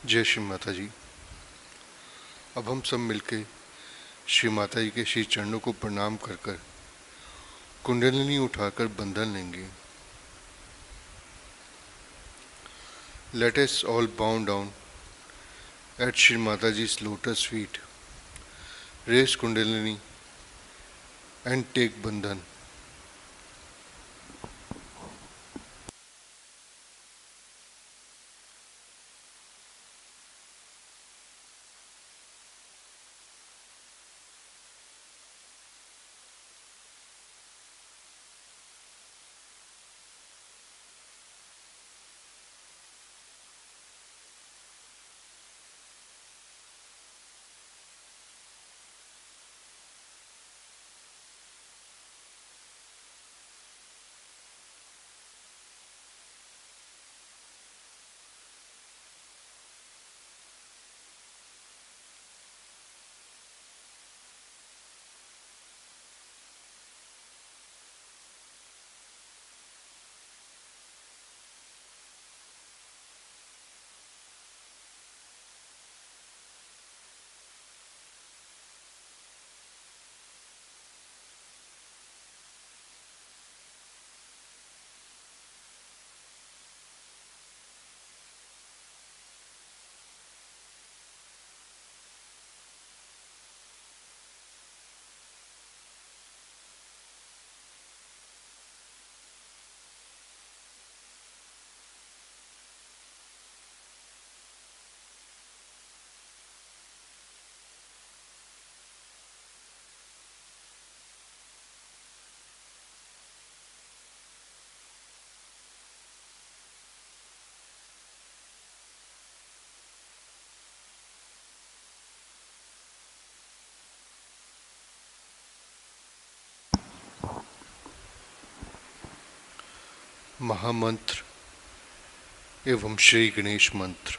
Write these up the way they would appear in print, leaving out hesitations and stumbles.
जय श्री माता जी। अब हम सब मिलके श्री माता जी के श्री चरणों को प्रणाम कर कर कुंडलिनी उठाकर बंधन लेंगे। Let us all bow down at Shri Mataji's lotus feet, raise Kundalini and take Bandhan. महामंत्र एवं श्री गणेश मंत्र।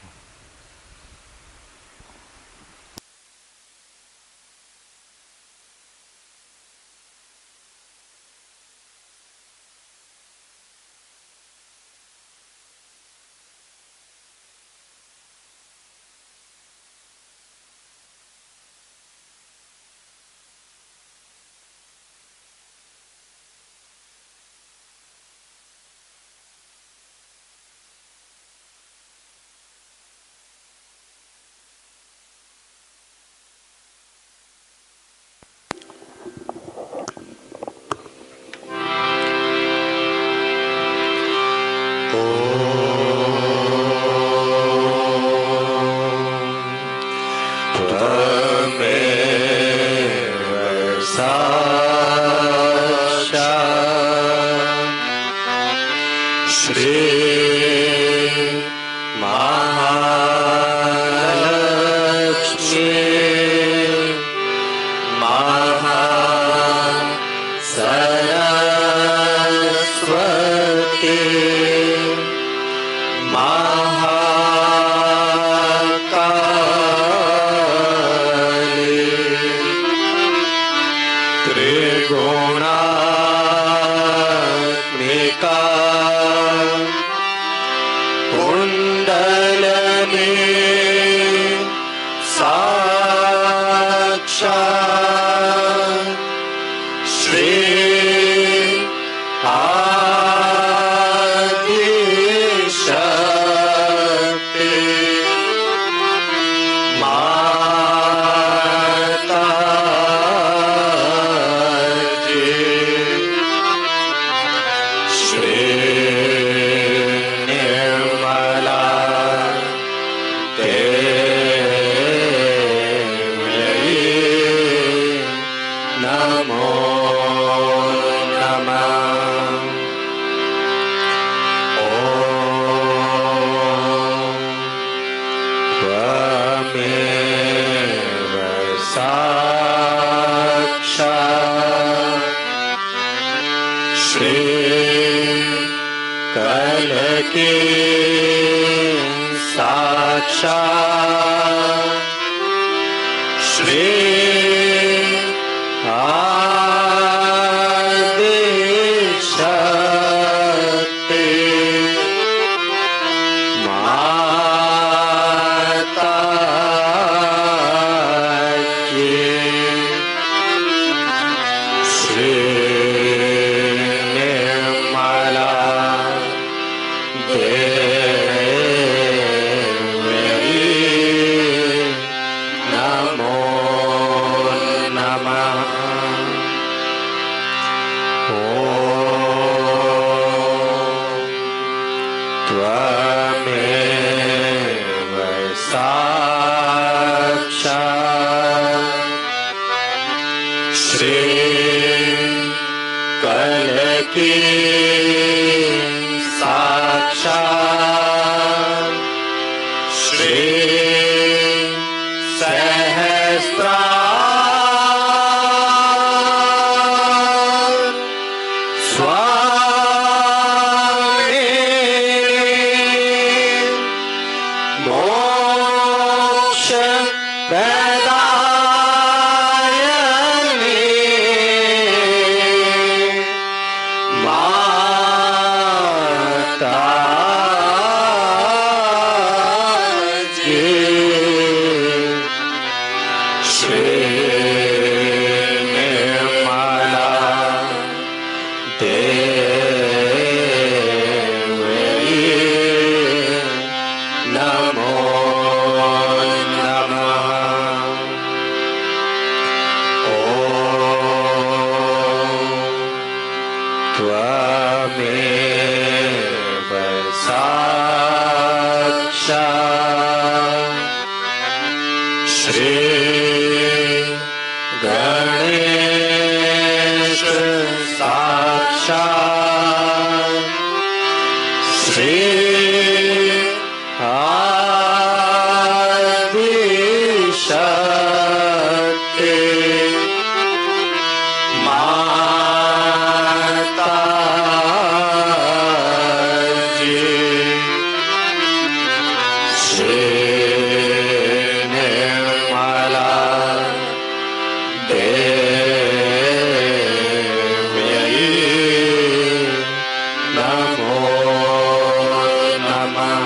मोक्ष प्रदायिनी माता जी श्री निर्मला देवी नमो नमः। त्वमेव साक्षात् श्री गणेश साक्षात् श्री आदिशक्ति माता जी श्री निर्मला देवी नमो नमः।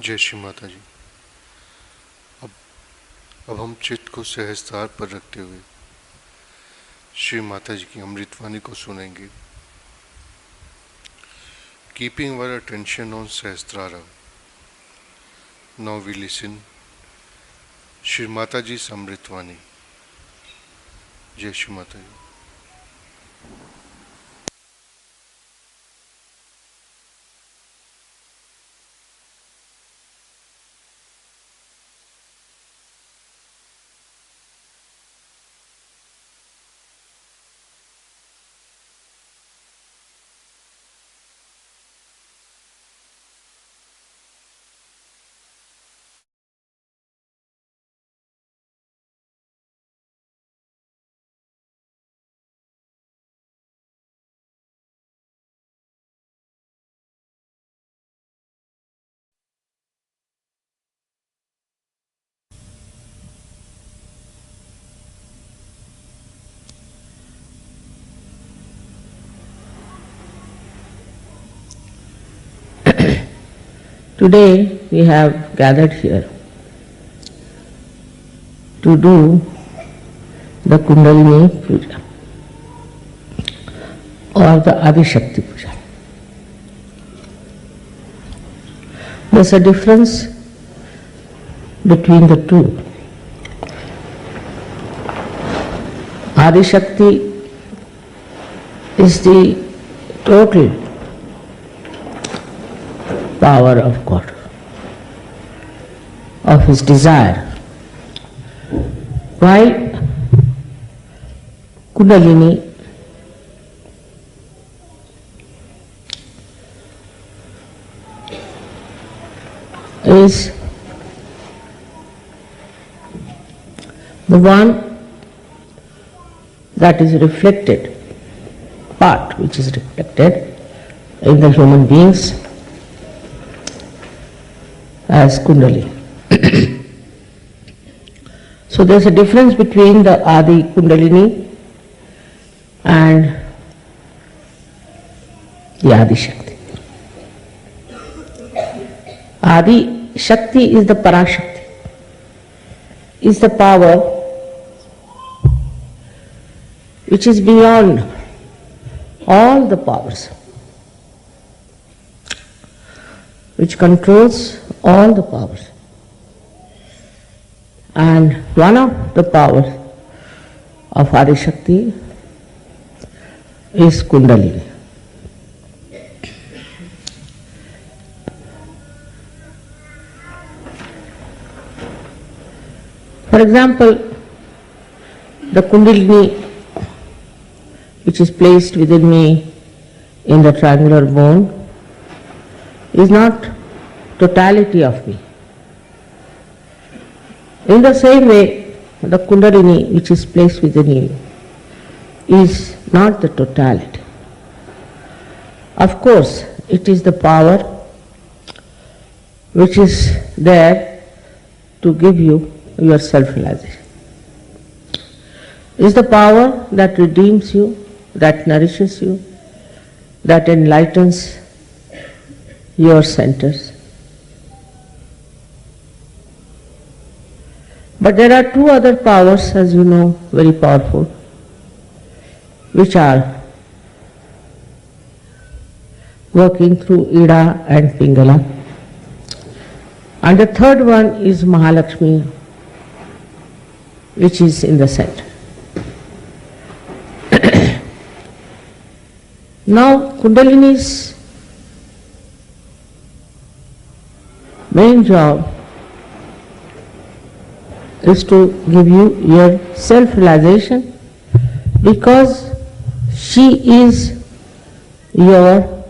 जय श्री माता जी। अब हम चित्त को सहजतार पर रखते हुए श्री माता जी की अमृतवाणी को सुनेंगे। Keeping our attention on Sahasrara, now we listen Shri Mata ji अमृतवाणी। जय श्री माता जी। Today we have gathered here to do the Kundalini Puja or the Adi Shakti Puja. There's a difference between the two. Adi Shakti is the total power of God, of His desire, while Kundalini is the one that is reflected, part which is reflected in the human beings as Kundalini. So there's a difference between the Adi Kundalini and the Adi Shakti. Adi Shakti is the Parashakti, is the power which is beyond all the powers, which controls all the powers. And one of the powers of Adi Shakti is Kundalini. For example, the Kundalini which is placed within me in the triangular bone is not totality of me. In the same way, the Kundalini which is placed within you is not the totality. Of course, it is the power which is there to give you your self-realization. It is the power that redeems you, that nourishes you, that enlightens your centers. But there are two other powers, as you know, very powerful, which are working through Ida and Pingala. And the third one is Mahalakshmi, which is in the center. Now, Kundalini's main job is to give you your self-realization, because she is your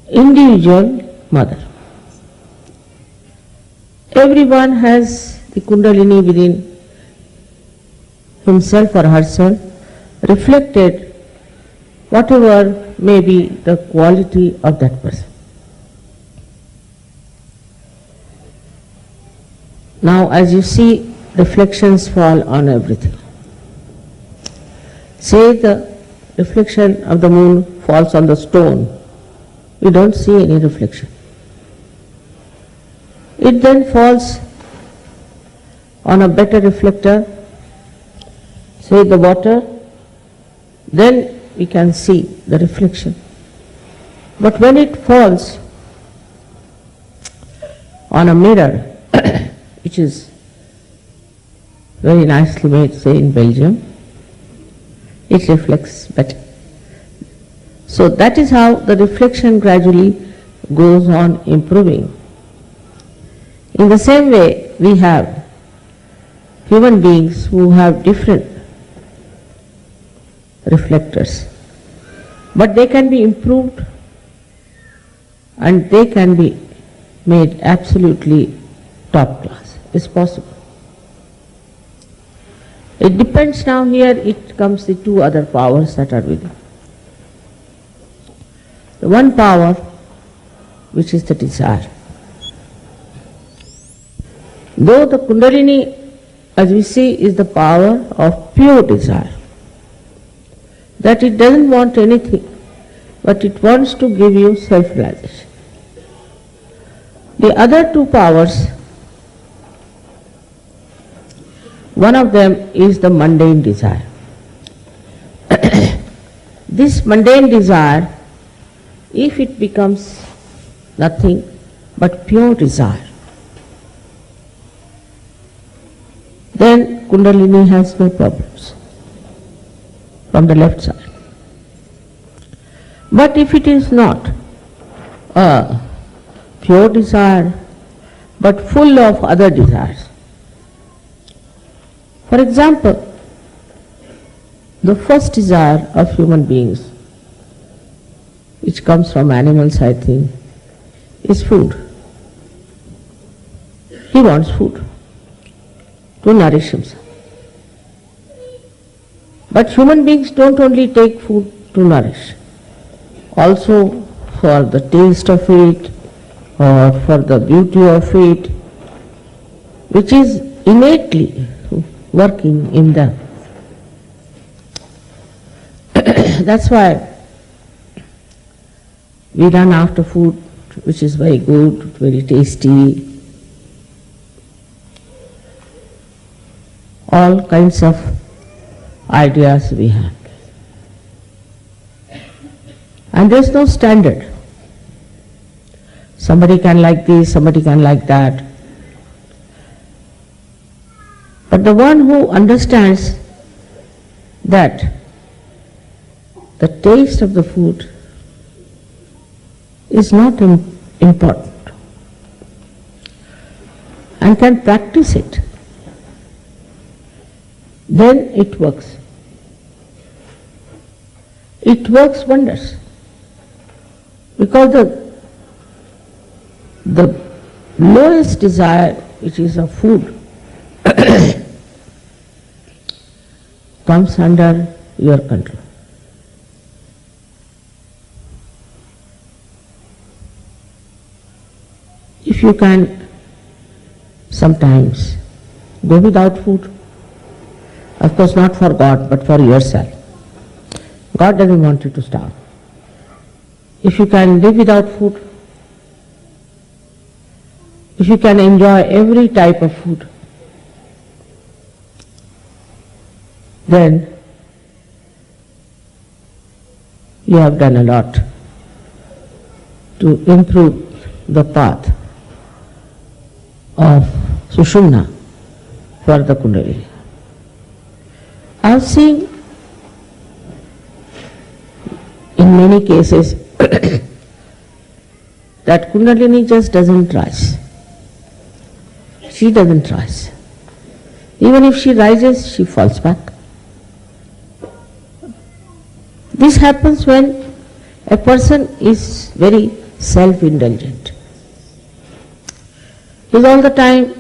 individual mother. Everyone has the Kundalini within himself or herself, reflected whatever may be the quality of that person. Now, as you see, reflections fall on everything. Say the reflection of the moon falls on the stone, you don't see any reflection. It then falls on a better reflector, say the water, then we can see the reflection. But when it falls on a mirror, which is very nicely made, say in Belgium, it reflects better. So that is how the reflection gradually goes on improving. In the same way, we have human beings who have different reflectors, but they can be improved and they can be made absolutely top class. It's possible. It depends now, here it comes the two other powers that are within. The one power which is the desire. Though the Kundalini, as we see, is the power of pure desire, that it doesn't want anything, but it wants to give you self-realization. The other two powers, one of them is the mundane desire. This mundane desire, if it becomes nothing but pure desire, then Kundalini has no problems from the left side. But if it is not a pure desire, but full of other desires, for example, the first desire of human beings, which comes from animals, I think, is food. he wants food to nourish himself. But human beings don't only take food to nourish, also for the taste of it or for the beauty of it, which is innately working in them. That's why we run after food which is very good, very tasty, all kinds of ideas we have. And there's no standard. Somebody can like this, somebody can like that. But the one who understands that the taste of the food is not important and can practice it, then it works. It works wonders. Because the lowest desire, which is of food, comes under your control. If you can sometimes go without food, of course not for God but for yourself. God doesn't want you to starve. If you can live without food, if you can enjoy every type of food, then you have done a lot to improve the path of Sushumna for the Kundalini. I have seen in many cases that Kundalini just doesn't rise. She doesn't rise. Even if she rises, she falls back. This happens when a person is very self-indulgent. He is all the time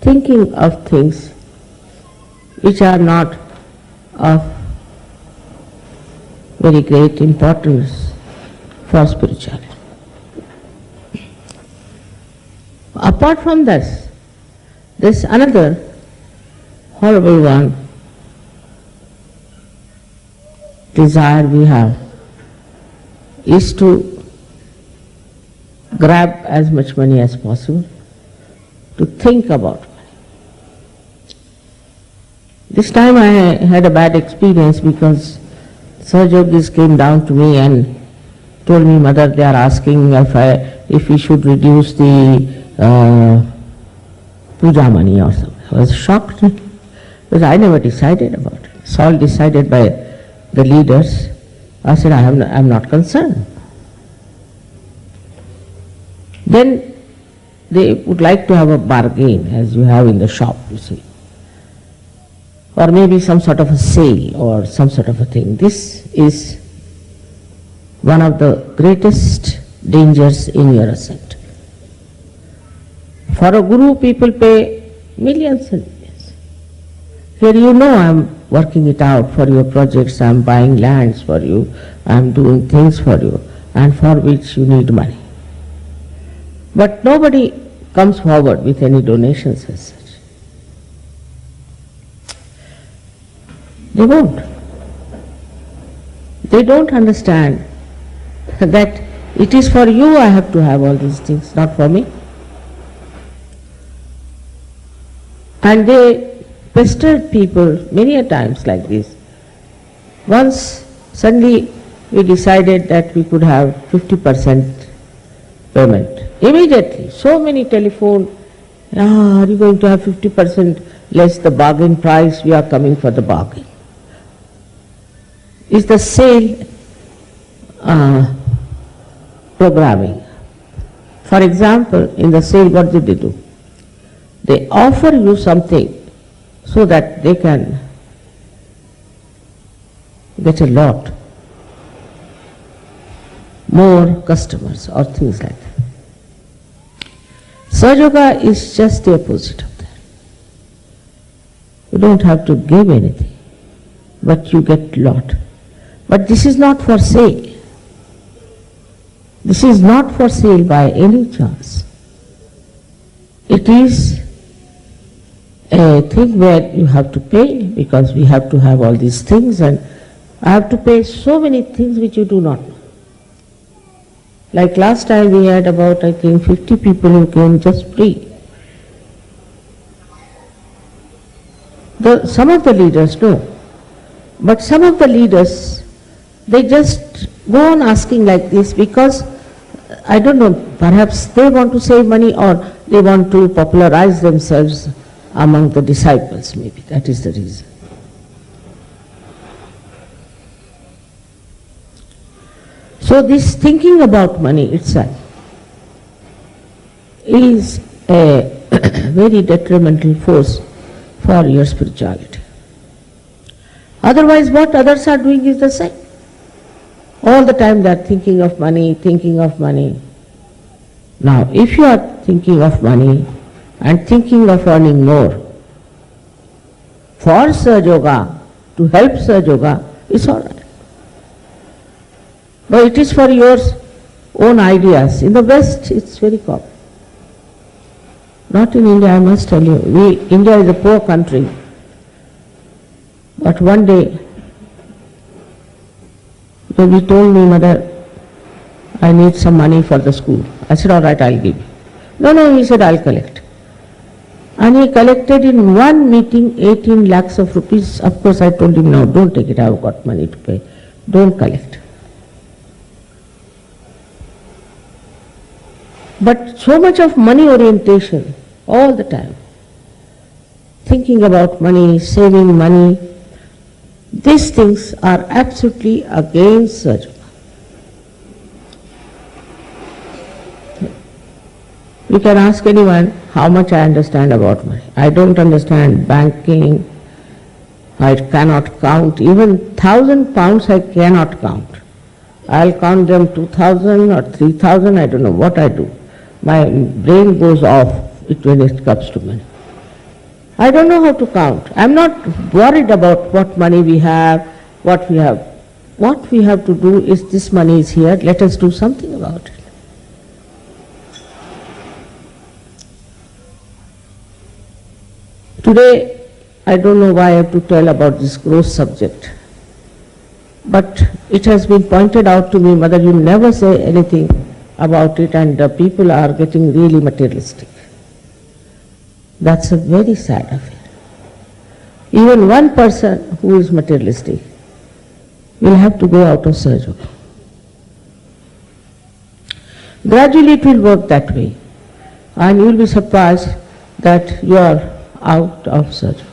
thinking of things which are not of very great importance for spirituality. Apart from this, there's another horrible one desire we have is to grab as much money as possible, to think about money. This time I had a bad experience because Sahajogis came down to me and told me, Mother, they are asking if we should reduce the puja money or something. I was shocked because I never decided about it. It's all decided by the leaders. I said, I am not concerned. Then they would like to have a bargain as you have in the shop, you see. Or maybe some sort of a sale or some sort of a thing. This is one of the greatest dangers in your ascent. For a guru, people pay millions and millions. Here you know I am working it out for your projects, I am buying lands for you, I am doing things for you, and for which you need money. But nobody comes forward with any donations as such. They won't. They don't understand that it is for you I have to have all these things, not for me. And they pestered people many a times like this. Once suddenly we decided that we could have 50% payment. Immediately, so many telephone, are you going to have 50% less the bargain price? We are coming for the bargain. Is the sale programming. For example, in the sale, what do? They offer you something so that they can get a lot more customers or things like that. Sahaja Yoga is just the opposite of that. You don't have to give anything, but you get lot. But this is not for sale. This is not for sale by any chance. It is a thing where you have to pay, because we have to have all these things, and I have to pay so many things which you do not know. Like last time we had about, I think, 50 people who came just free. Some of the leaders know, but some of the leaders, they just go on asking like this because, I don't know, perhaps they want to save money or they want to popularize themselves among the disciples, maybe that is the reason. So this thinking about money itself is a very detrimental force for your spirituality. Otherwise what others are doing is the same. All the time they are thinking of money, thinking of money. Now if you are thinking of money and thinking of earning more, for Sahaja Yoga, to help Sahaja Yoga, it's all right. But it is for your own ideas. In the West, it's very common. Not in India, I must tell you. India is a poor country. But one day, he told me, Mother, I need some money for the school. I said, all right, I'll give you. No, he said, I'll collect. And he collected in one meeting 18 lakhs of rupees. Of course, I told him, no, don't take it. I've got money to pay. Don't collect. But so much of money orientation all the time, thinking about money, saving money, these things are absolutely against Sahaja Yoga. You can ask anyone how much I understand about money. I don't understand banking. I cannot count. Even £1,000 I cannot count. I'll count them 2,000 or 3,000, I don't know what I do. My brain goes off when it comes to money. I don't know how to count. I'm not worried about what money we have, what we have. What we have to do is, this money is here, let us do something about it. Today, I don't know why I have to tell about this gross subject, but it has been pointed out to me, Mother, you never say anything about it, and the people are getting really materialistic. That's a very sad affair. Even one person who is materialistic will have to go out of Sahaja Yoga. Gradually it will work that way, and you will be surprised that you are out of Sahaja Yoga.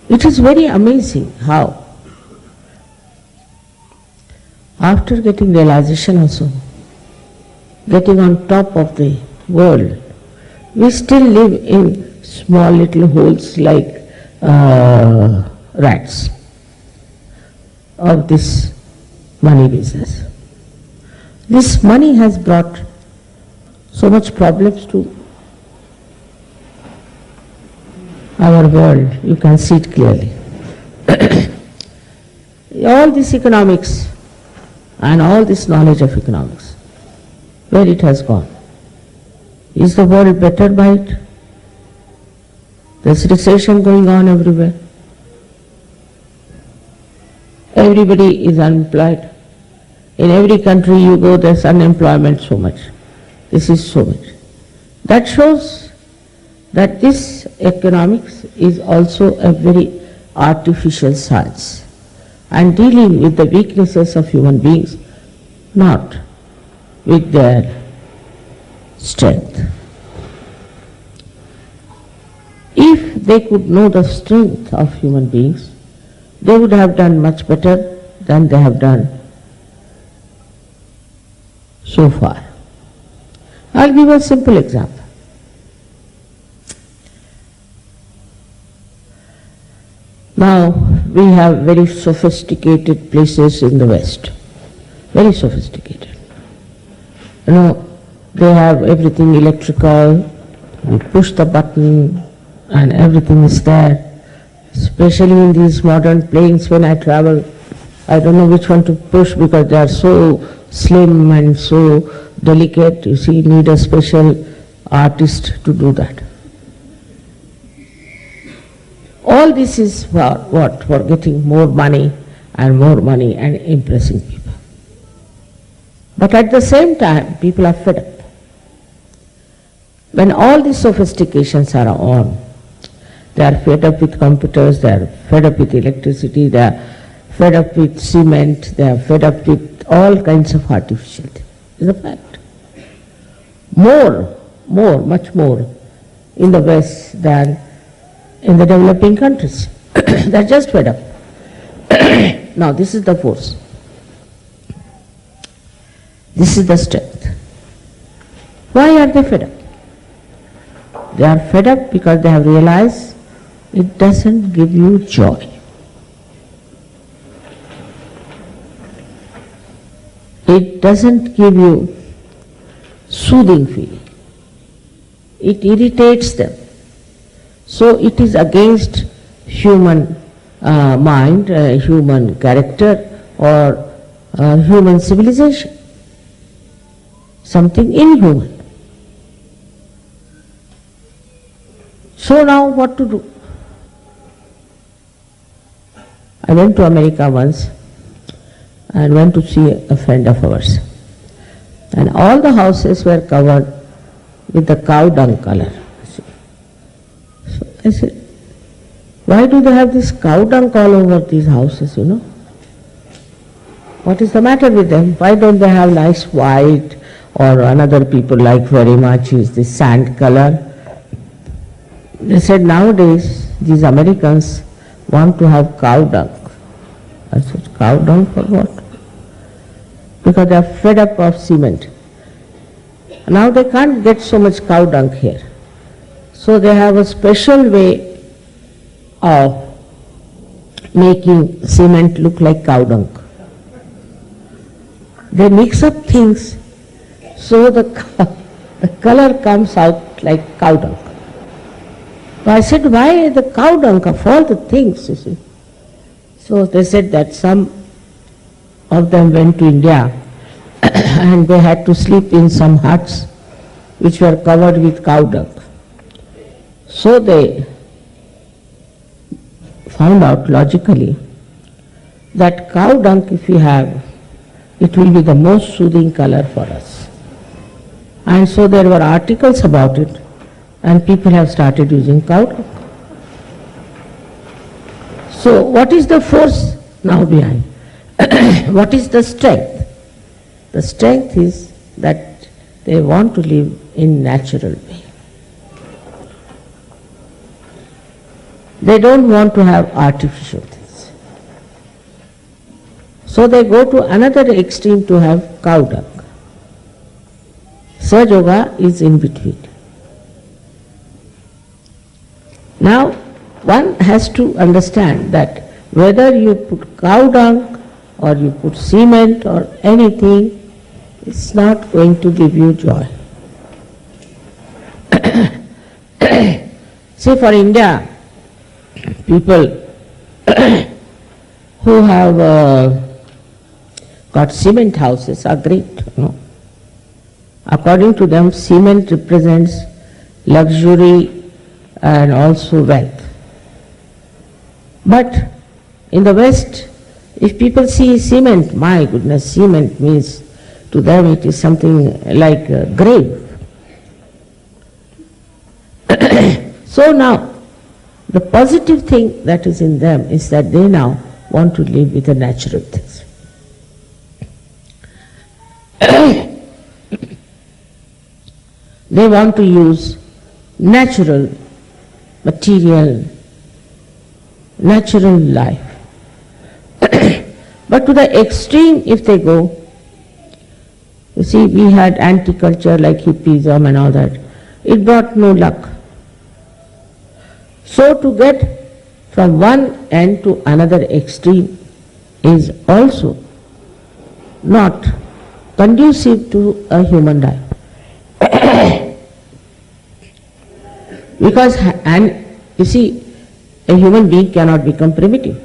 It is very amazing how, after getting realization also, getting on top of the world, we still live in small little holes like rats of this money business. This money has brought so much problems to our world. You can see it clearly. All this economics and all this knowledge of economics, where it has gone? Is the world better by it? There's recession going on everywhere. Everybody is unemployed. In every country you go, there's unemployment so much. This is so much. That shows that this economics is also a very artificial science, and dealing with the weaknesses of human beings, not with their strength. If they could know the strength of human beings, they would have done much better than they have done so far. I'll give a simple example. Now, we have very sophisticated places in the West, very sophisticated. they have everything electrical, you push the button and everything is there. Especially in these modern planes when I travel, I don't know which one to push because they are so slim and so delicate. You see, you need a special artist to do that. All this is for what? For getting more money and impressing people. But at the same time, people are fed up. When all these sophistications are on, they are fed up with computers, they are fed up with electricity, they are fed up with cement, they are fed up with all kinds of artificial things. It's a fact. Much more in the West than in the developing countries. They are just fed up. Now this is the force. This is the strength. Why are they fed up? They are fed up because they have realized it doesn't give you joy. It doesn't give you soothing feeling. It irritates them. So it is against human mind, human character or human civilization. Something inhuman. So now what to do? I went to America once and went to see a friend of ours. And all the houses were covered with the cow dung color. So I said, why do they have this cow dung all over these houses, What is the matter with them? Why don't they have nice white, or another people like very much is this sand color? They said nowadays these Americans want to have cow dung. I said, cow dung for what? Because they are fed up of cement. Now they can't get so much cow dung here. So they have a special way of making cement look like cow dung. They mix up things so the color comes out like cow dung. So I said, why the cow dung of all the things, you see? So they said that some of them went to India and they had to sleep in some huts which were covered with cow dung. So they found out logically that cow dung, if we have, it will be the most soothing color for us. And so there were articles about it and people have started using cow dung. So what is the force now behind? What is the strength? The strength is that they want to live in natural way. They don't want to have artificial things. So they go to another extreme to have cow dung. Sahaja Yoga is in between. Now, one has to understand that whether you put cow dung or you put cement or anything, it's not going to give you joy. See, for India, people who have got cement houses are great. According to them, cement represents luxury and also wealth. But in the West, if people see cement, my goodness, cement means to them it is something like a grave. So now, the positive thing that is in them is that they now want to live with the natural things. They want to use natural material, natural life. But to the extreme if they go, you see, we had anti-culture like hippism and all that. It brought no luck. So to get from one end to another extreme is also not conducive to a human life. Because, and you see, a human being cannot become primitive.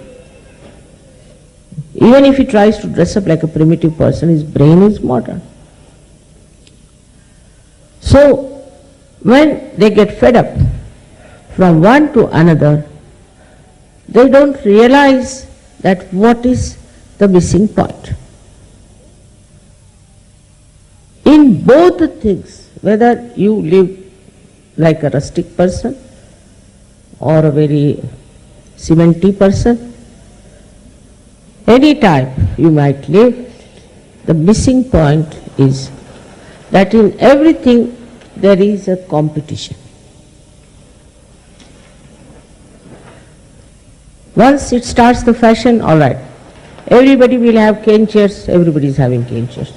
Even if he tries to dress up like a primitive person, his brain is modern. So, when they get fed up from one to another, they don't realize that what is the missing point. In both the things, whether you live like a rustic person or a very cementy person, any type you might live, the missing point is that in everything there is a competition. Once it starts the fashion, all right, everybody will have cane chairs, everybody is having cane chairs.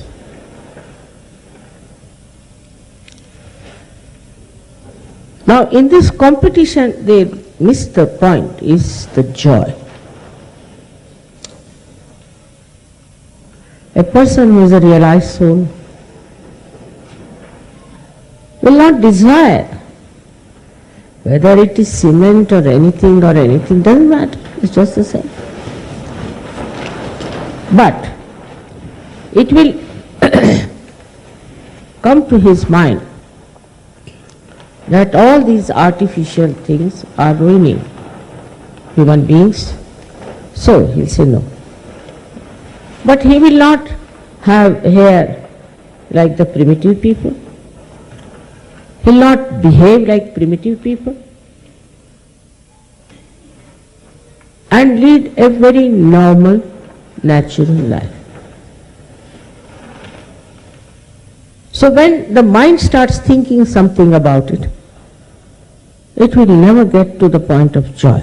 Now in this competition they miss the point, is the joy. A person who is a realized soul will not desire whether it is cement or anything, doesn't matter, it's just the same. But it will come to his mind that all these artificial things are ruining human beings, so he'll say no. But he will not have hair like the primitive people. He will not behave like primitive people and lead a very normal, natural life. So when the mind starts thinking something about it, it will never get to the point of joy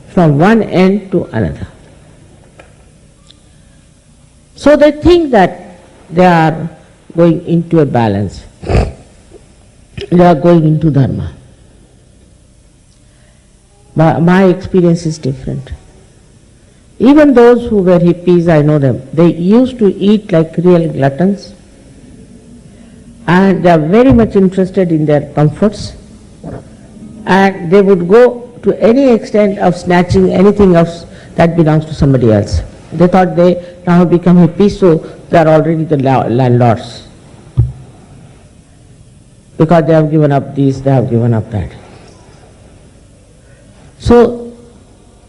from one end to another. So they think that they are going into a balance. They are going into dharma. But my experience is different. Even those who were hippies, I know them, they used to eat like real gluttons and they are very much interested in their comforts, and they would go to any extent of snatching anything else that belongs to somebody else. They thought they now have become hippies, so they are already the landlords. Because they have given up this, they have given up that. So,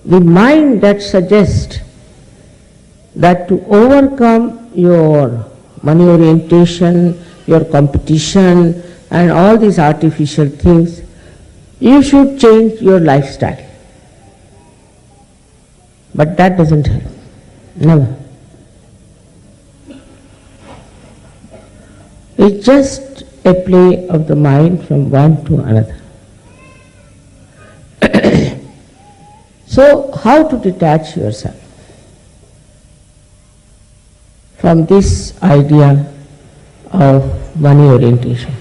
the mind that suggests that to overcome your money orientation, your competition, and all these artificial things, you should change your lifestyle. But that doesn't help. Never. It's just a play of the mind from one to another. So, how to detach yourself from this idea of money orientation?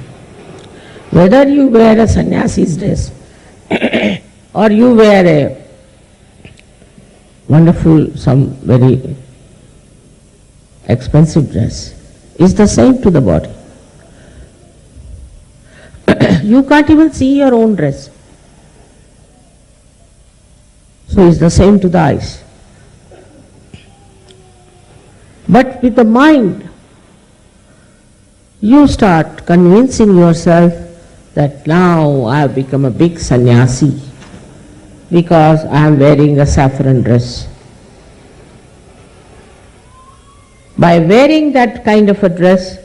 Whether you wear a sannyasi's dress or you wear a wonderful, some very expensive dress, is the same to the body. You can't even see your own dress. So it's the same to the eyes. But with the mind, you start convincing yourself that now I have become a big sannyasi because I am wearing a saffron dress. By wearing that kind of a dress,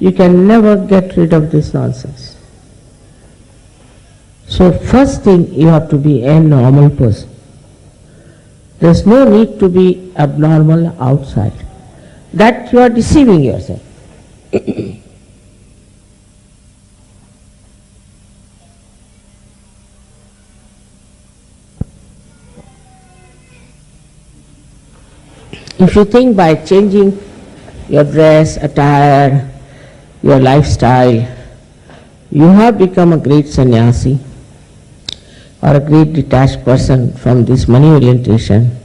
you can never get rid of this nonsense. So first thing, you have to be a normal person. There's no need to be abnormal outside. That you are deceiving yourself. If you think by changing your dress, attire, your lifestyle, you have become a great sannyasi or a great detached person from this money orientation,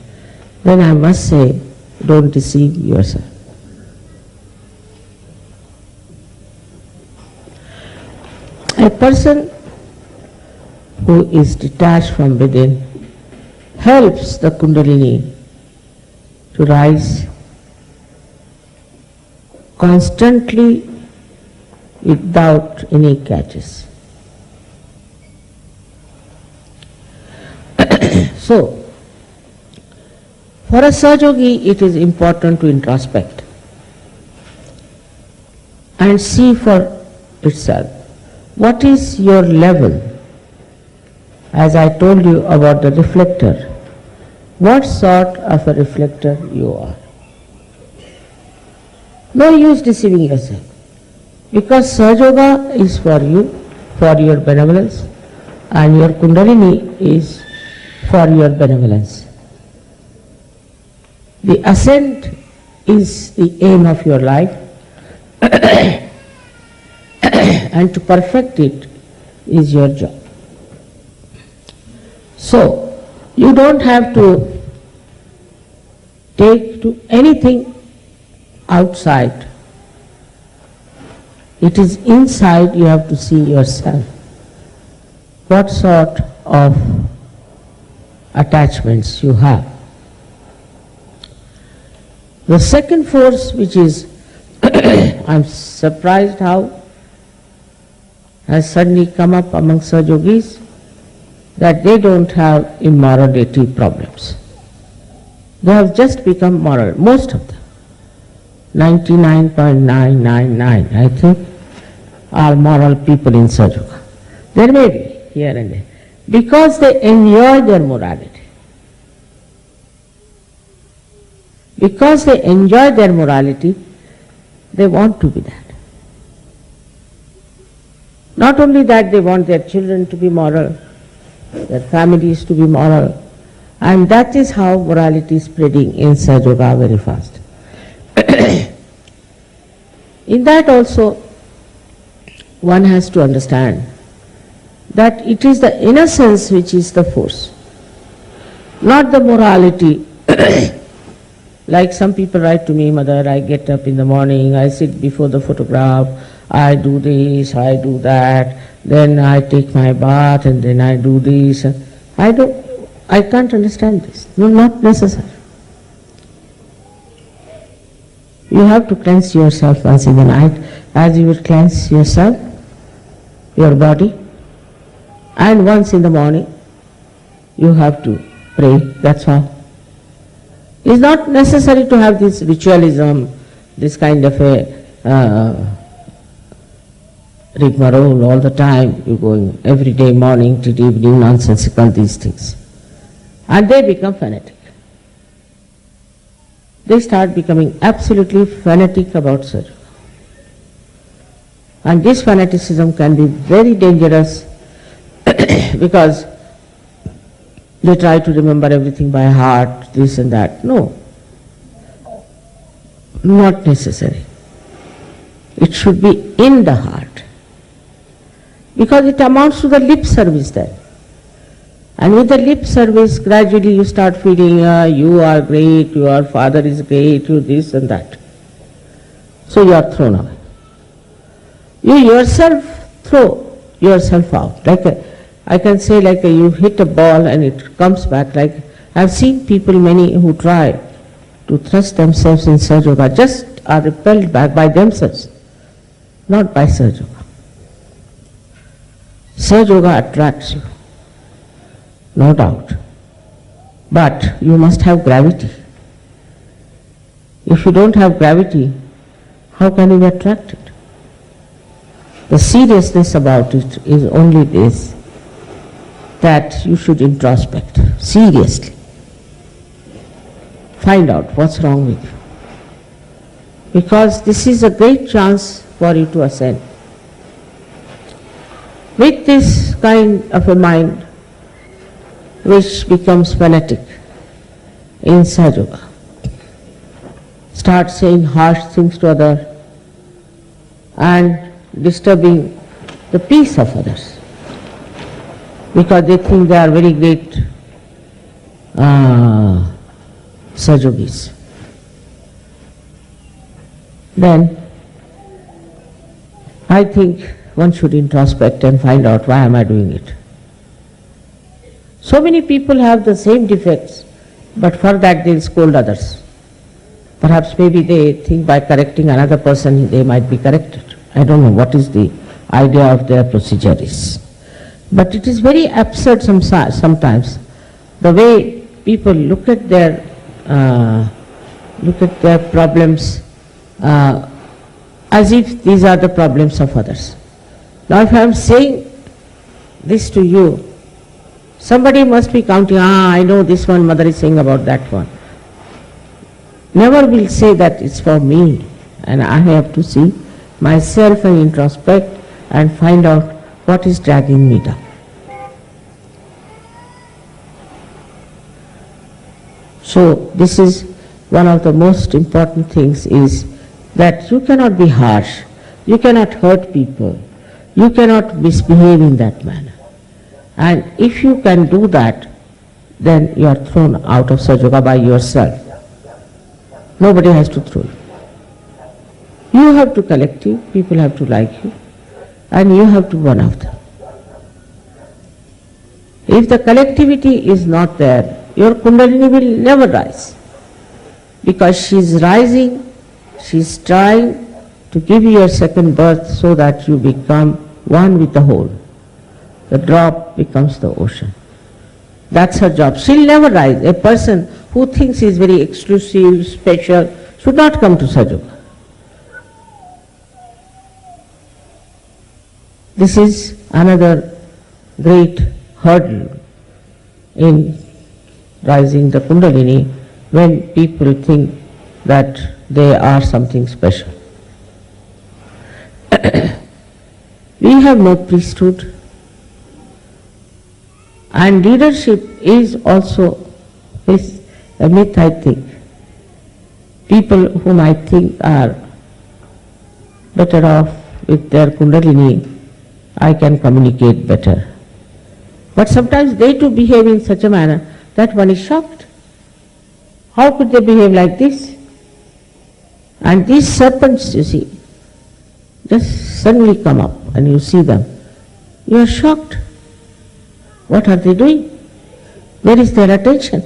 then I must say, don't deceive yourself. A person who is detached from within helps the Kundalini to rise constantly without any catches. So, for a Sahajogi, it is important to introspect and see for itself what is your level. As I told you about the reflector, what sort of a reflector you are. No use deceiving yourself, because Sahajoga is for you, for your benevolence, and your Kundalini is for your benevolence. The ascent is the aim of your life, and to perfect it is your job. So, you don't have to take to anything outside. It is inside you have to see yourself. What sort of attachments you have. The second force, which is, I'm surprised how has suddenly come up among Sahajogis, that they don't have immorality problems. They have just become moral, most of them. 99.999, I think, are moral people in Sahajoga. There may be here and there, because they enjoy their morality. Because they enjoy their morality, they want to be that. Not only that, they want their children to be moral, their families to be moral, and that is how morality is spreading in Sahajoga very fast. In that also, one has to understand that it is the innocence which is the force, not the morality. Like some people write to me, Mother, I get up in the morning, I sit before the photograph, I do this, I do that, then I take my bath and then I do this. I can't understand this. No, not necessary. You have to cleanse yourself once in the night, as you would cleanse yourself, your body, and once in the morning you have to pray, that's all. It's not necessary to have this ritualism, this kind of a rigmarole all the time. You going every day, morning till evening, nonsensical these things. And they become fanatic. They start becoming absolutely fanatic about Sahajoga. And this fanaticism can be very dangerous because they try to remember everything by heart, this and that. No, not necessary. It should be in the heart, because it amounts to the lip service then. And with the lip service, gradually you start feeling, you are great, your father is great, you this and that. So you are thrown away. You yourself throw yourself out. I can say you hit a ball and it comes back. Like I've seen people, many who try to thrust themselves in Sahajoga, just are repelled back by themselves, not by Sahajoga. Sahajoga attracts you, no doubt. But you must have gravity. If you don't have gravity, how can you be attracted? The seriousness about it is only this, that you should introspect seriously. Find out what's wrong with you. Because this is a great chance for you to ascend. With this kind of a mind, which becomes fanatic in Sahajoga, start saying harsh things to others and disturbing the peace of others, because they think they are very great Sahajogis. Then I think one should introspect and find out why am I doing it. So many people have the same defects, but for that they'll scold others. Perhaps maybe they think by correcting another person they might be corrected. I don't know what is the idea of their procedure is. But it is very absurd sometimes, the way people look at their problems as if these are the problems of others. Now if I am saying this to you, somebody must be counting, I know this one mother is saying about that one. Never will say that it's for me, and I have to see myself and introspect and find out what is dragging me down. So this is one of the most important things, is that you cannot be harsh, you cannot hurt people, you cannot misbehave in that manner. And if you can do that, then you are thrown out of Sajoga by yourself. Nobody has to throw you. You have to collect you, people have to like you, and you have to one of them. If the collectivity is not there, your Kundalini will never rise. Because she is rising, she is trying to give you a second birth so that you become one with the whole. The drop becomes the ocean. That's her job. She'll never rise. A person who thinks he is very exclusive, special, should not come to Sajoga. This is another great hurdle in rising the Kundalini, when people think that they are something special. We have no priesthood, and leadership is also a myth, I think. People whom I think are better off with their Kundalini, I can communicate better. But sometimes they too behave in such a manner that one is shocked. How could they behave like this? And these serpents, you see, just suddenly come up and you see them. You are shocked. What are they doing? Where is their attention?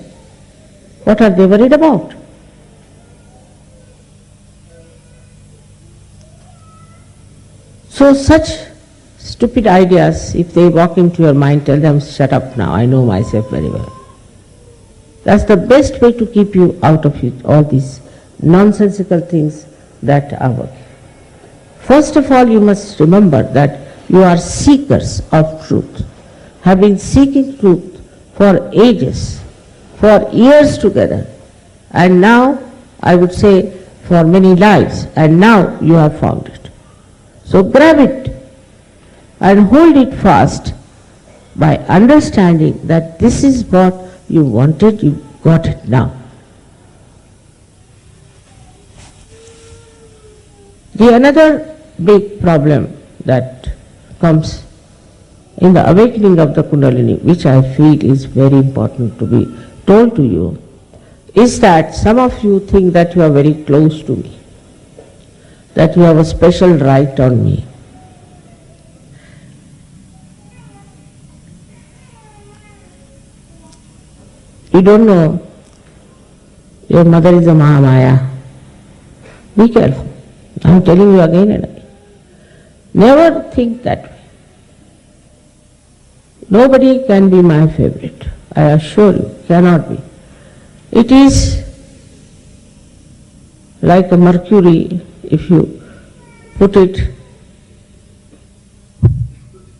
What are they worried about? So such stupid ideas, if they walk into your mind, tell them, shut up now, I know myself very well. That's the best way to keep you out of it, all these nonsensical things that are working. First of all, you must remember that you are seekers of truth, have been seeking truth for ages, for years together, and now, I would say, for many lives, and now you have found it. So grab it and hold it fast by understanding that this is what you wanted, you got it now. The another big problem that comes in the awakening of the Kundalini, which I feel is very important to be told to you, is that some of you think that you are very close to me, that you have a special right on me. You don't know your mother is a Mahamaya. Be careful. I am telling you again and again. Never think that way. Nobody can be my favorite. I assure you, cannot be. It is like a mercury, if you put it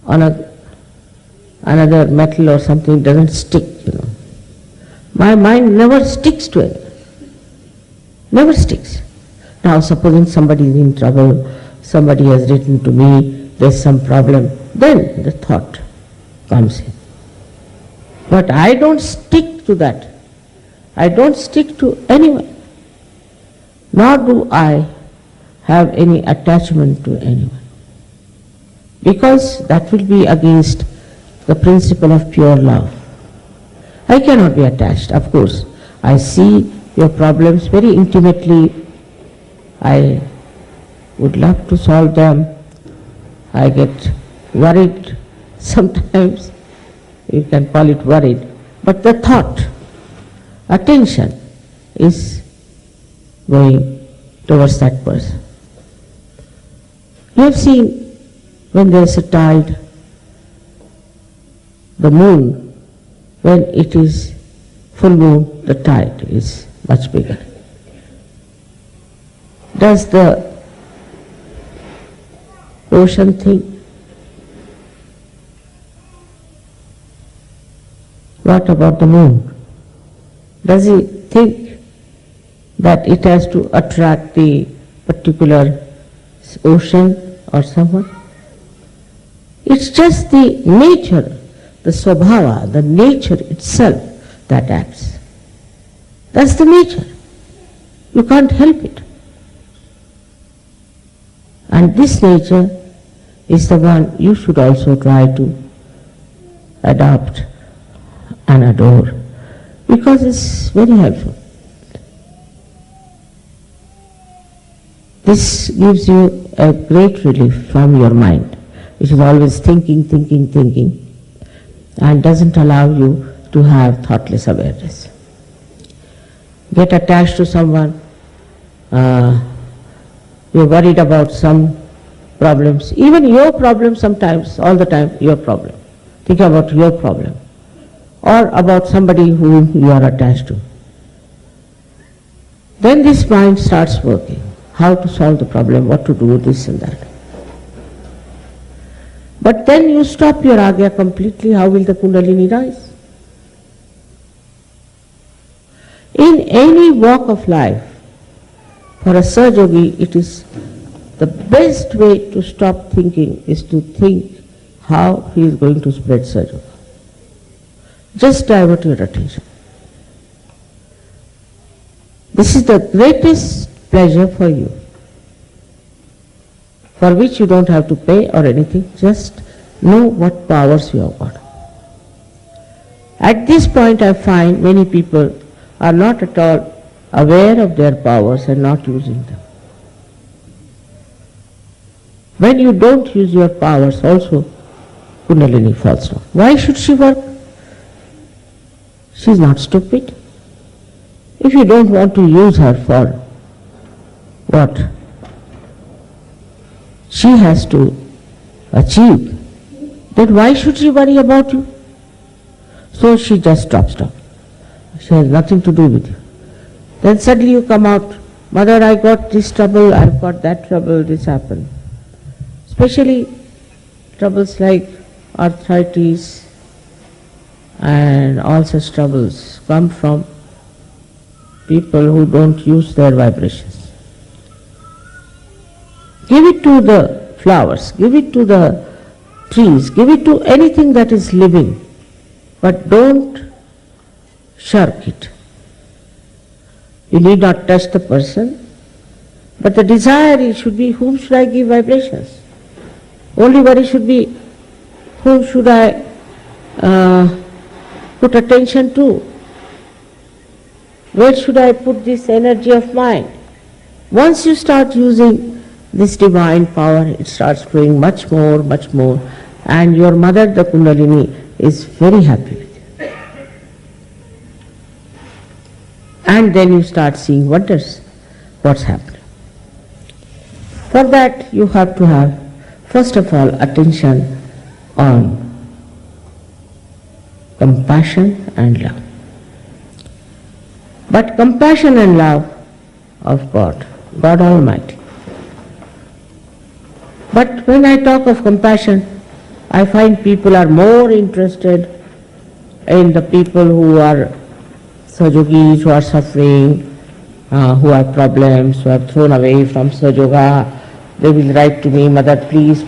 on another metal or something, it doesn't stick, you know. My mind never sticks to it. Never sticks. Now supposing somebody is in trouble, somebody has written to me, there's some problem, then the thought comes in. But I don't stick to that. I don't stick to anyone. Nor do I have any attachment to anyone. Because that will be against the principle of pure love. I cannot be attached, of course. I see your problems very intimately. I would love to solve them. I get worried sometimes, you can call it worried, but the thought, attention is going towards that person. You have seen when there is a tide, the moon, when it is full moon, the tide is much bigger. Does the ocean think? What about the moon? Does it think that it has to attract the particular ocean or someone? It's just the nature, the swabhava, the nature itself that acts. That's the nature. You can't help it. And this nature is the one you should also try to adopt and adore, because it's very helpful. This gives you a great relief from your mind, which is always thinking, and doesn't allow you to have thoughtless awareness. Get attached to someone, you're worried about some problems, even your problem sometimes, all the time, your problem. Think about your problem, or about somebody whom you are attached to. Then this mind starts working, how to solve the problem, what to do, this and that. But then you stop your ARYA completely, how will the Kundalini rise? In any walk of life, for a Sahaja, it is the best way to stop thinking is to think how he is going to spread Sahaja. Just divert your attention. This is the greatest pleasure for you, for which you don't have to pay or anything, just know what powers you have got. At this point I find many people are not at all aware of their powers and not using them. When you don't use your powers also, Kundalini falls down. Why should she work? She is not stupid. If you don't want to use her for what she has to achieve, then why should she worry about you? So she just drops down. She has nothing to do with you. Then suddenly you come out, Mother, I got this trouble, I've got that trouble, this happened. Especially troubles like arthritis and all such troubles come from people who don't use their vibrations. Give it to the flowers, give it to the trees, give it to anything that is living, but don't shirk it. You need not touch the person, but the desire should be, whom should I give vibrations? Only worry should be, whom should I put attention to? Where should I put this energy of mine? Once you start using this divine power, it starts flowing much more, and your mother, the Kundalini, is very happy with you. And then you start seeing wonders, what's happening. For that you have to have, first of all, attention on compassion and love. But compassion and love of God, God Almighty. But when I talk of compassion, I find people are more interested in the people who are Sahajogis, who are suffering, who have problems, who have thrown away from Sahajoga. They will write to me, Mother, please,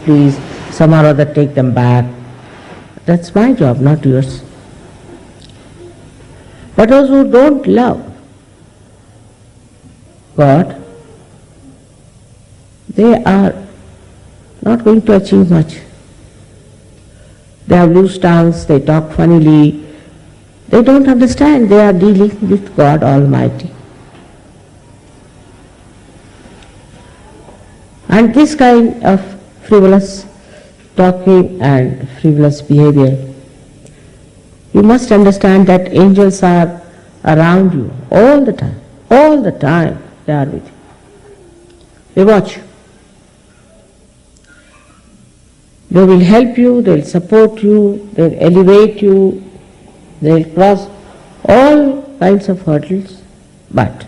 somehow or other take them back. That's my job, not yours. But those who don't love God, they are not going to achieve much. They have loose tongues, they talk funnily, they don't understand they are dealing with God Almighty. And this kind of frivolous talking and frivolous behavior, you must understand that angels are around you all the time. All the time they are with you. They watch you. They will help you, they will support you, they will elevate you, they will cross all kinds of hurdles, but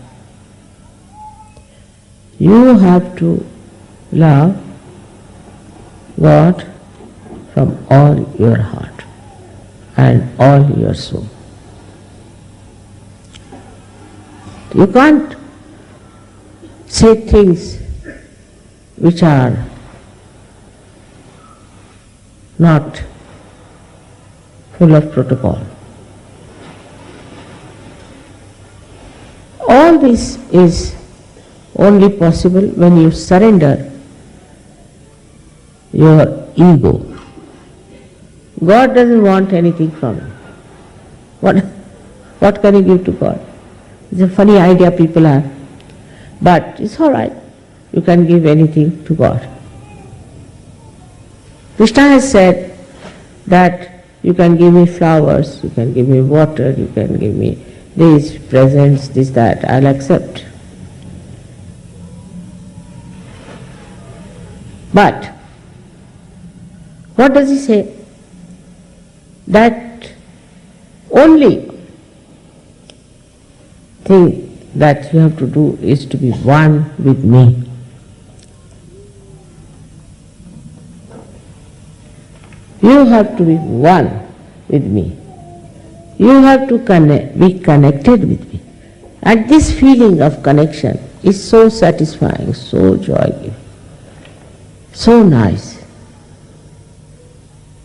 you have to love God from all your heart and all your soul. You can't say things which are not full of protocol. All this is only possible when you surrender your ego. God doesn't want anything from you. What can you give to God? It's a funny idea people have. But it's all right. You can give anything to God. Krishna has said that you can give me flowers, you can give me water, you can give me these presents, this, that, I'll accept. But what does he say? That only thing that you have to do is to be one with me. You have to be one with me. You have to be connected with me. And this feeling of connection is so satisfying, so joy-giving, so nice,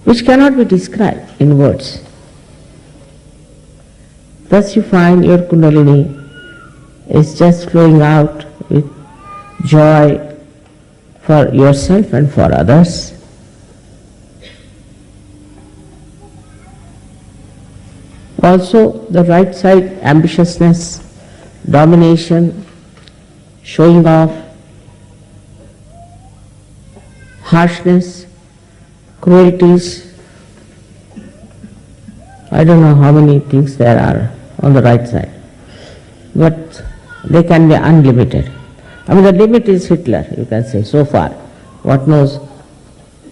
which cannot be described in words. Thus you find your Kundalini is just flowing out with joy for yourself and for others. Also the right side, ambitiousness, domination, showing off, harshness, cruelties. I don't know how many things there are on the right side, but they can be unlimited. I mean, the limit is Hitler, you can say, so far. What knows,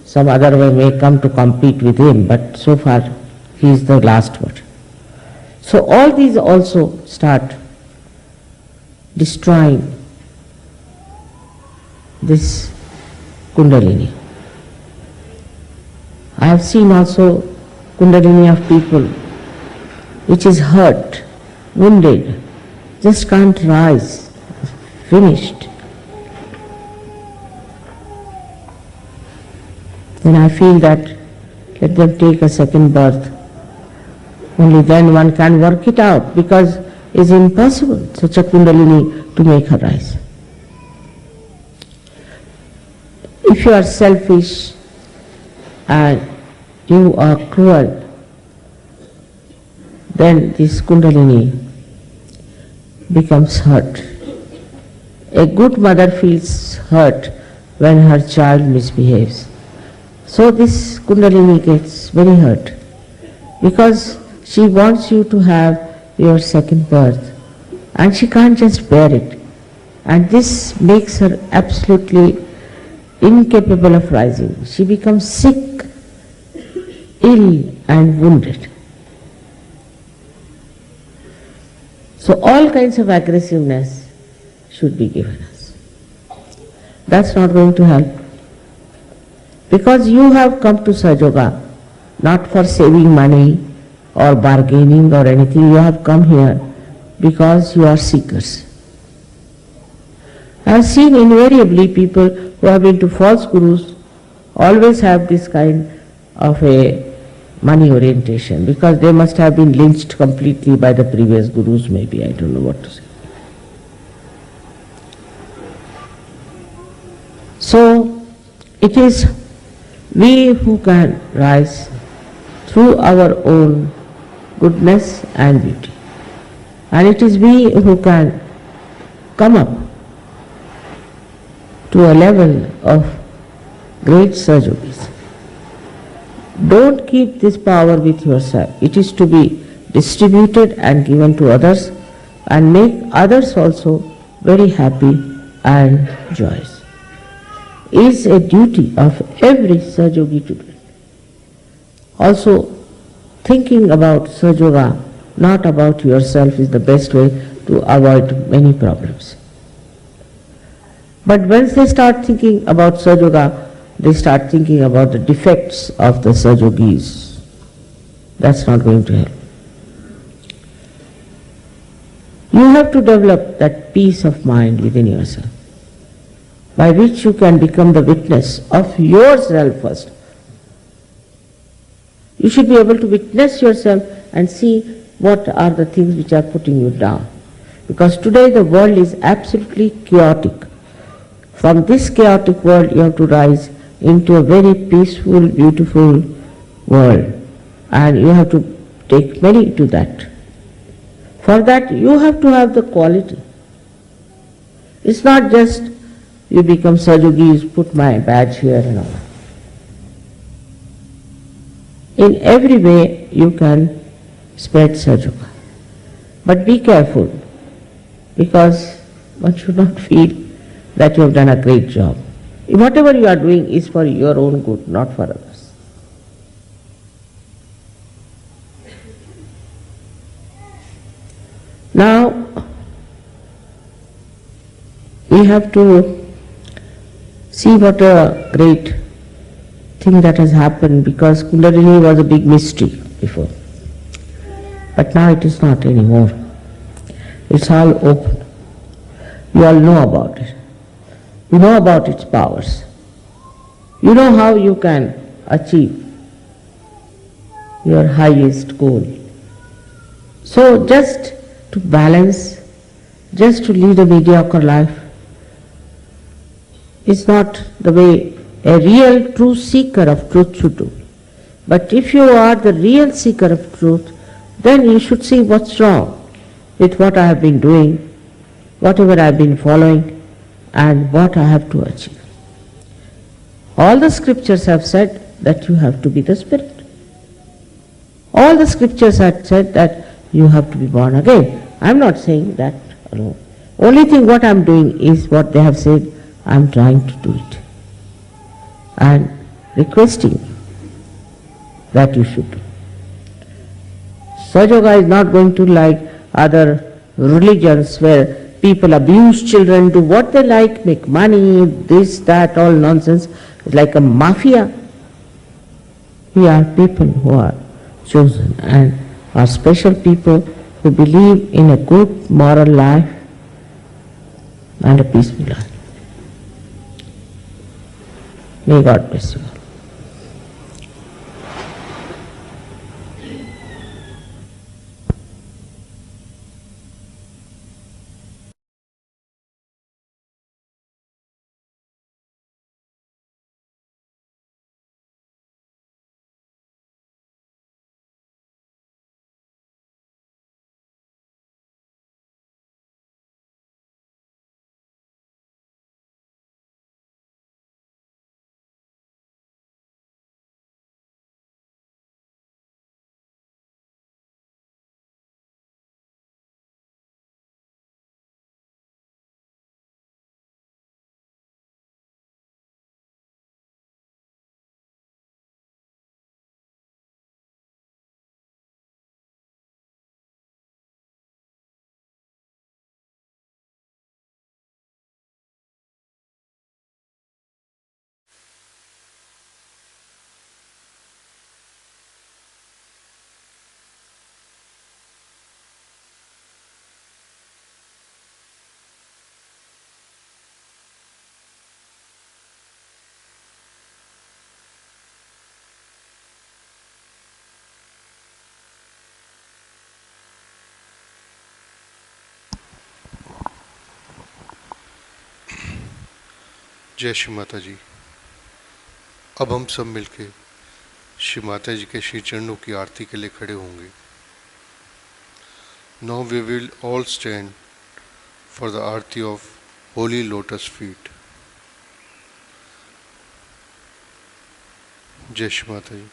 some other way may come to compete with him, but so far he is the last word. So all these also start destroying this Kundalini. I have seen also Kundalini of people which is hurt, wounded, just can't rise, finished. Then I feel that let them take a second birth. Only then one can work it out, because it's impossible such a Kundalini to make her rise. If you are selfish and you are cruel, then this Kundalini becomes hurt. A good mother feels hurt when her child misbehaves. So this Kundalini gets very hurt, because she wants you to have your second birth and she can't just bear it. And this makes her absolutely incapable of rising. She becomes sick, ill and wounded. So all kinds of aggressiveness should be given us. That's not going to help. Because you have come to Sajoga not for saving money or bargaining or anything. You have come here because you are seekers. I have seen invariably people who have been to false gurus always have this kind of a money orientation, because they must have been lynched completely by the previous gurus, maybe, I don't know what to say. So it is we who can rise through our own goodness and beauty. And it is we who can come up to a level of great Sahajogis. Don't keep this power with yourself. It is to be distributed and given to others and make others also very happy and joyous. It is a duty of every Sahajogi to do it. Also, thinking about Sahajoga, not about yourself, is the best way to avoid many problems. But once they start thinking about Sahajoga, they start thinking about the defects of the Sahajogis. That's not going to help. You have to develop that peace of mind within yourself, by which you can become the witness of yourself first. You should be able to witness yourself and see what are the things which are putting you down. Because today the world is absolutely chaotic. From this chaotic world you have to rise into a very peaceful, beautiful world, and you have to take many to that. For that you have to have the quality. It's not just you become Sahajogi, put my badge here and all. In every way you can spread Sahajoga. But be careful, because one should not feel that you have done a great job. Whatever you are doing is for your own good, not for others. Now, we have to see what a great thing that has happened, because Kundalini was a big mystery before. But now it is not anymore. It's all open. You all know about it. You know about its powers. You know how you can achieve your highest goal. So just to balance, just to lead a mediocre life is not the way a real true seeker of truth should do. But if you are the real seeker of truth, then you should see what's wrong with what I have been doing, whatever I have been following, and what I have to achieve. All the scriptures have said that you have to be the Spirit. All the scriptures have said that you have to be born again. I am not saying that alone. Only thing what I am doing is what they have said, I am trying to do it. And requesting that you should do. Sahajoga is not going to like other religions where people abuse children, do what they like, make money, this, that, all nonsense. It's like a mafia. We are people who are chosen and are special people who believe in a good moral life and a peaceful life. May God bless you all. जय श्री माता जी। अब हम सब मिलके श्री माता जी के श्री चरणों की आरती के लिए खड़े होंगे। Now we will all stand for the Aarti of Holy Lotus Feet. जय श्री माता जी।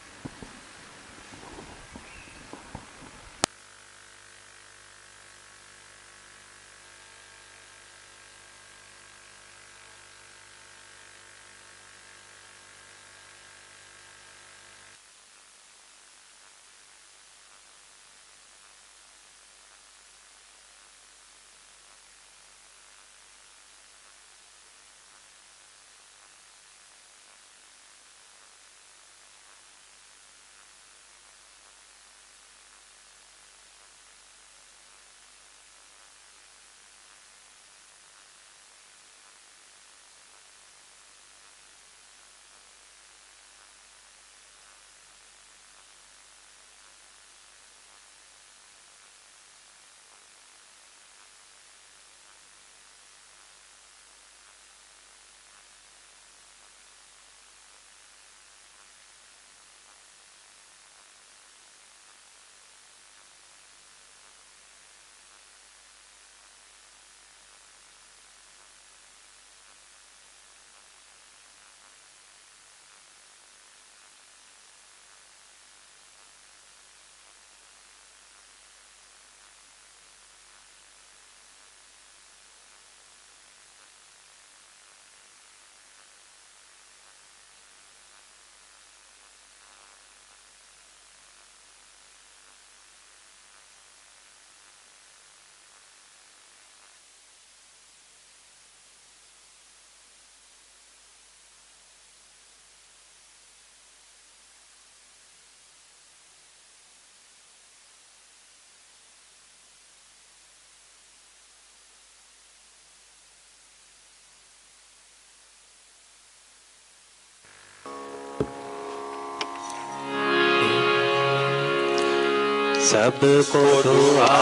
सबको दुआ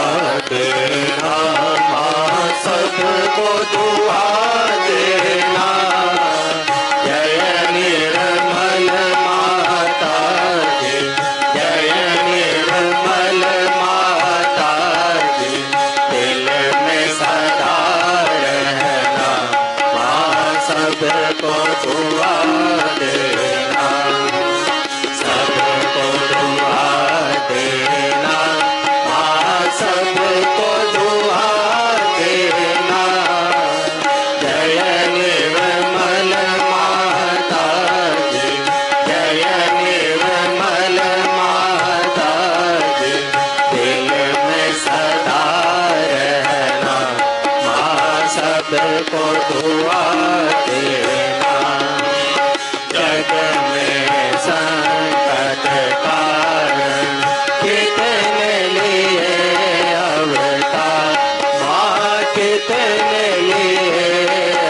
देना माँ, सबको दुआ देना। जय निर्मल माता जी, जय निर्मल माता जी, दिल में सदा रहना माँ, सबको दुआ देना, सबको दुआ देना माँ, सबको दुआ देना। जय निर्मल माता जी, जय निर्मल माता जी, दिल में सदा रहना माँ, सबको दुआ देना। जग में संकट कारण कितने लिए अवतार माँ, कितने लिए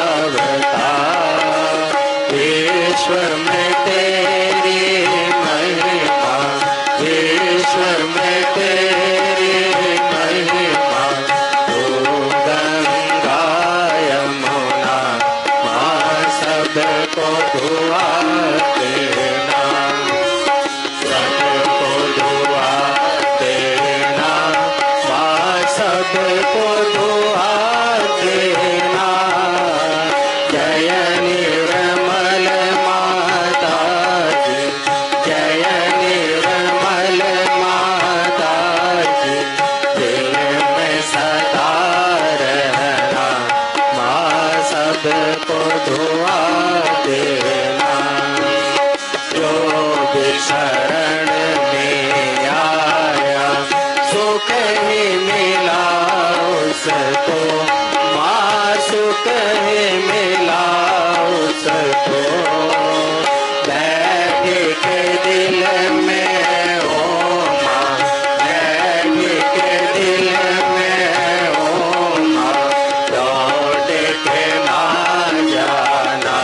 अवतार। विश्व में तेरी महिमा, विश्व में तेरी महिमा, तू गंगा यमुना माँ, सबको दुआ देना, सबको दुआ देना माँ, सबको दुआ देना। जय निर्मल माता जी, जय निर्मल माता जी, दिल में सदा रहना माँ, सबको दुआ देना। जो भी शरण में आया सुख ही मिला उसको माँ, सुख ही मिला उसको। बैठ के दिल में ओ माँ, बैठ के दिल में ओ माँ, लौट के ना जाना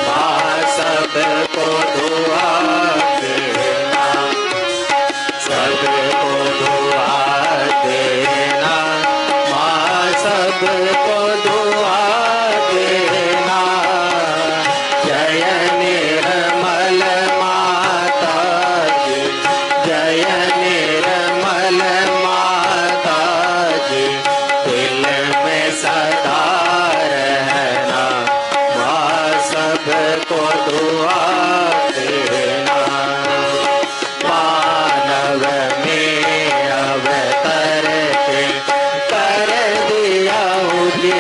माँ, सबको दुआ देना, सबको दुआ देना माँ, सबको दुआ देना। जय निर्मल माता जी, जय निर्मल माता जी, दिल में सदा रहना माँ, सबको दुआ देना। मानव में अवतर के कर दिया उजियारा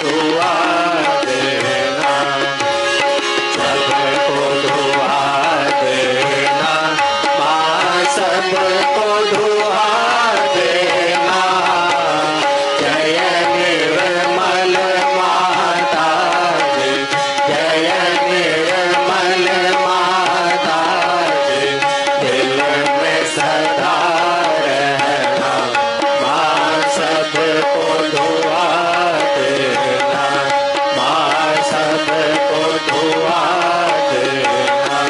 दुआ देना, सबको दुआ देना, माँ सबको दुआ देना। जय निर्मल माता जी, जय निर्मल माता जी, दिल में सदा रहना, माँ सबको दुआ देना, माँ सबको दुआ देना,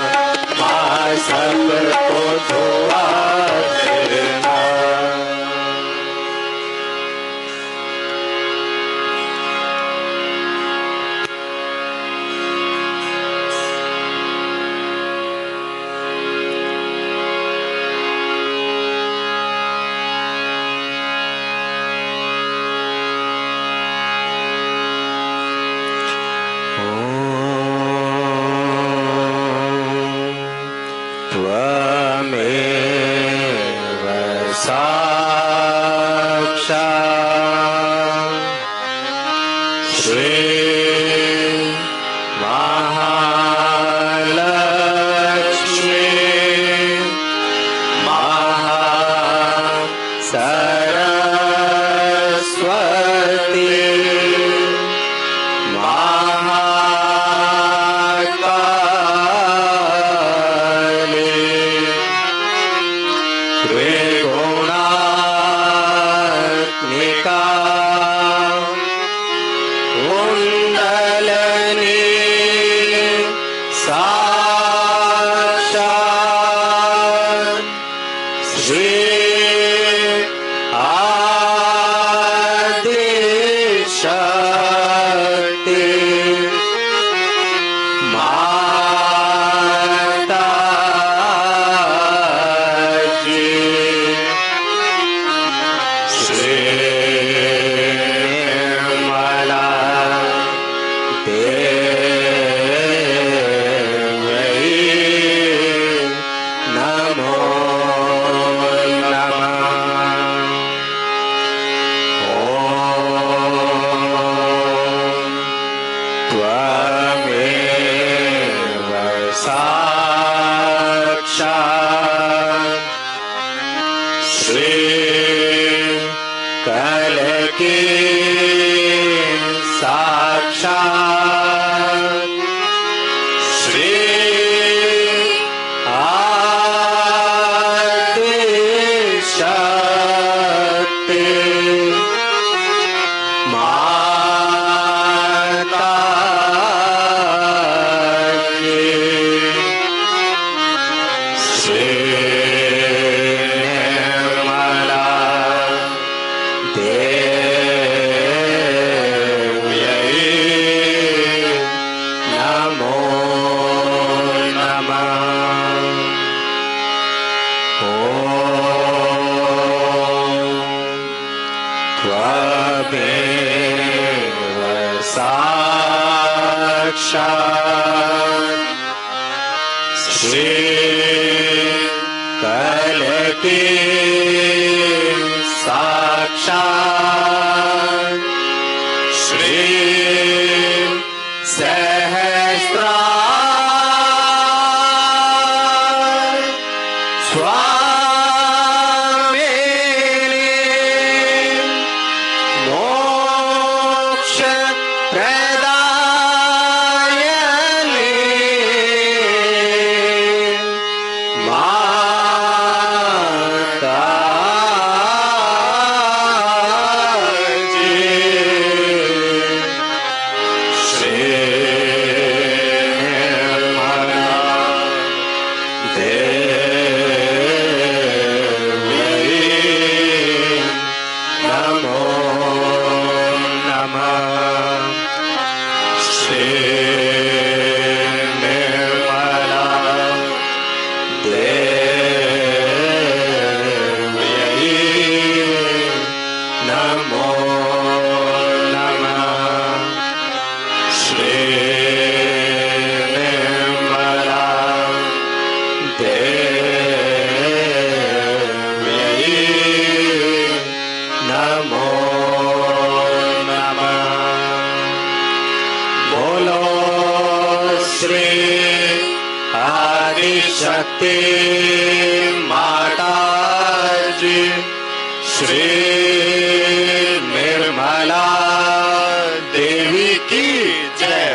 माँ सबको दुआ देना। त्वमेव साक्षात् श्री महालक्ष्मी महासरस्वती महाकाली त्रिगुणात्मिका कुण्डलिनी साक्षात् श्री आदिशक्ति माता जी। श्री निर्मला देवी नमो नमः। त्वमेव साक्षात् श्री कलकी साक्षात् श्री आदिशक्ति माता जी। श्री निर्मला देवी नमो नमः। त्वमेव साक्षात् श्री कलकी साक्षात् श्री सहस्रार स्वामिनी मोक्ष प्रदायिनी माता जी। श्री निर्मला देवी नमो नमः। श्री आदि शक्ति माता जी श्री निर्मला देवी की जय।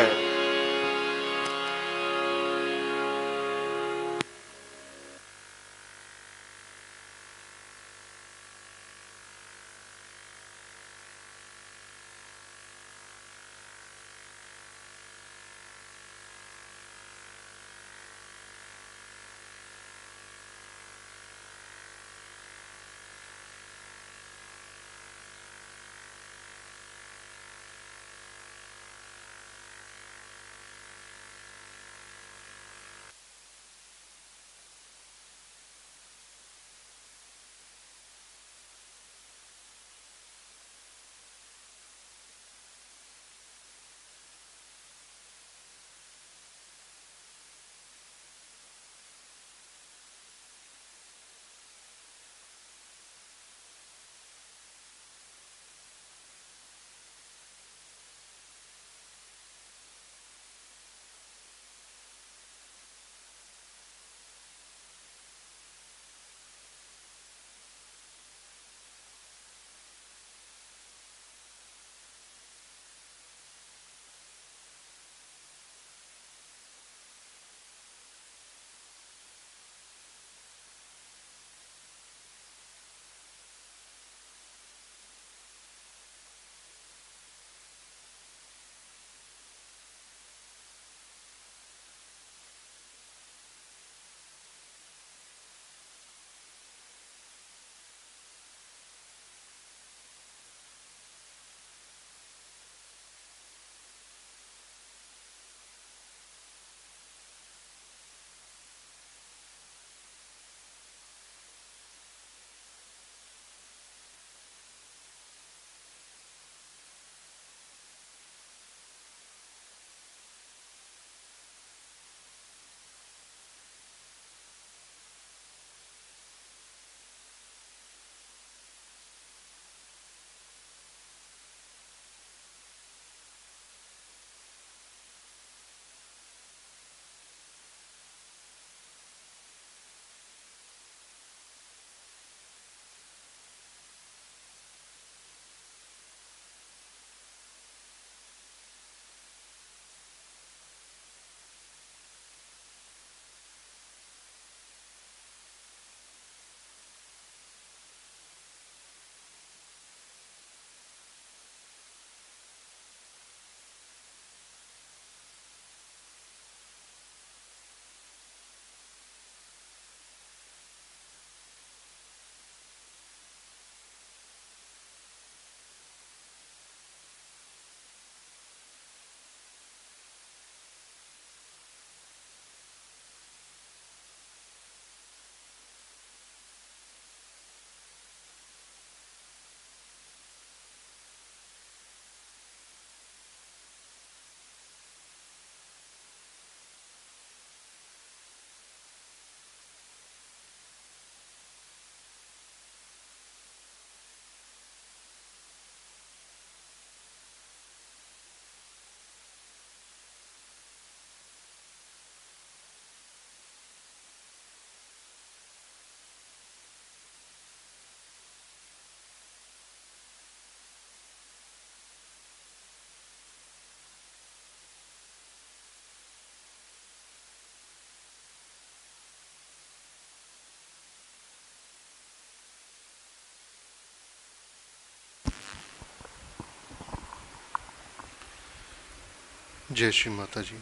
जय श्री माता जी।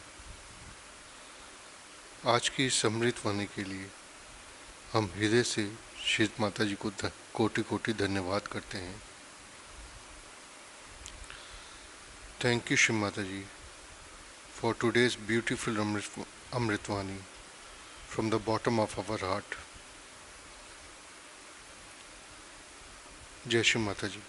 आज की इस अमृत वाणी के लिए हम हृदय से श्री माता जी को कोटि कोटि धन्यवाद करते हैं। Thank you Shri Mata ji for today's beautiful Amrit Vani from the bottom of our heart. Jai Shri Mata ji.